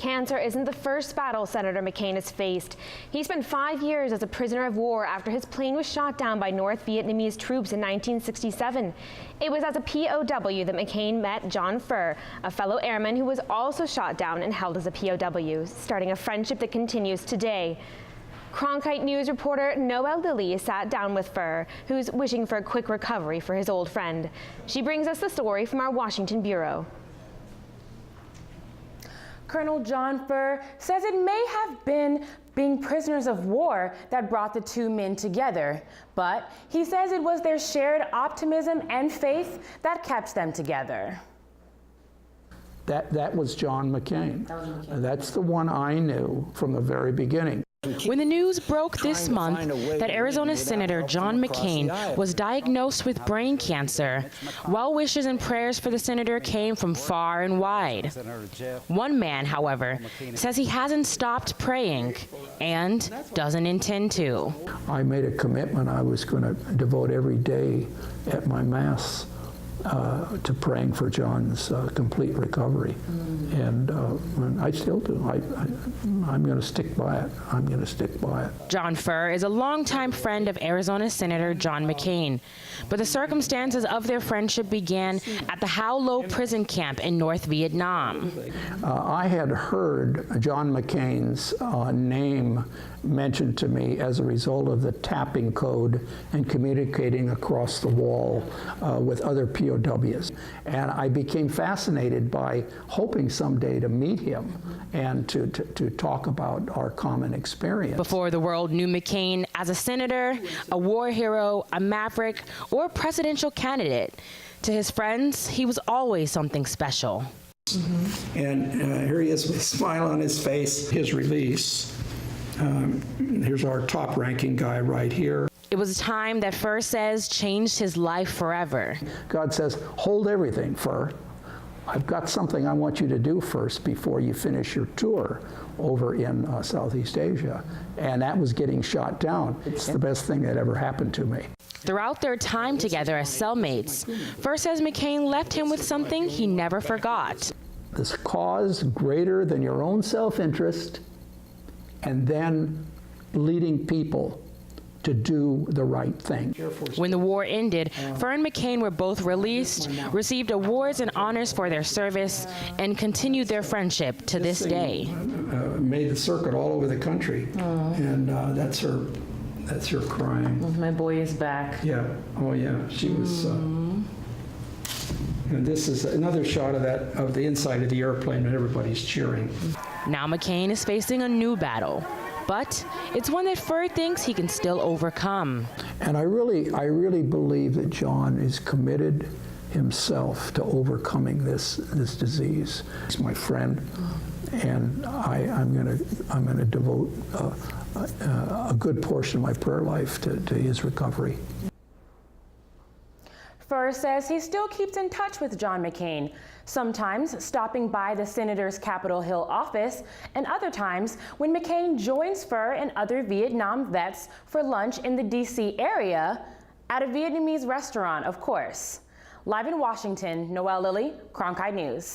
Cancer isn't the first battle Senator McCain has faced. He spent 5 years as a prisoner of war after his plane was shot down by North Vietnamese troops in 1967. It was as a POW that McCain met John Furr, a fellow airman who was also shot down and held as a POW, starting a friendship that continues today. Cronkite News reporter Noëlle Lilley sat down with Furr, who's wishing for a quick recovery for his old friend. She brings us the story from our Washington bureau. Colonel John Furr says it may have been being prisoners of war that brought the two men together, but he says it was their shared optimism and faith that kept them together. That was John McCain. That's the one I knew from the very beginning. When the news broke this month that Arizona Senator John McCain was diagnosed with brain cancer, well wishes and prayers for the senator came from far and wide. One man, however, says he hasn't stopped praying and doesn't intend to. I made a commitment I was going to devote every day at my Mass to praying for John's complete recovery. And I still do. I'm going to stick by it. I'm going to stick by it. John Furr is a longtime friend of Arizona Senator John McCain, but the circumstances of their friendship began at the How Lo prison camp in North Vietnam. I had heard John McCain's name mentioned to me as a result of the tapping code and communicating across the wall with other POWs. And I became fascinated by hoping someday to meet him and to talk about our common experience. Before the world knew McCain as a senator, a war hero, a maverick, or a presidential candidate, to his friends, he was always something special. And here he is with a smile on his face. His release. Here's our top-ranking guy right here. It was a time that Furr says changed his life forever. God says, hold everything, Furr. I've got something I want you to do first before you finish your tour over in Southeast Asia. And that was getting shot down. It's the best thing that ever happened to me. Throughout their time together as cellmates, Furr says McCain left him with something he never forgot. This cause greater than your own self-interest, and then leading people to do the right thing. When the war ended, Furr and McCain were both released, received awards and honors for their service, and continued their friendship to this day. Made the circuit all over the country, and that's her crying. My boy is back. Yeah, oh yeah, she was. And this is another shot of the inside of the airplane, and everybody's cheering. Now McCain is facing a new battle, but it's one that Furr thinks he can still overcome. And I really believe that John is committed himself to overcoming this disease. He's my friend, and I'm gonna devote a good portion of my prayer life to his recovery. Furr says he still keeps in touch with John McCain, sometimes stopping by the senator's Capitol Hill office, and other times when McCain joins Furr and other Vietnam vets for lunch in the D.C. area, at a Vietnamese restaurant, of course. Live in Washington, Noëlle Lilley, Cronkite News.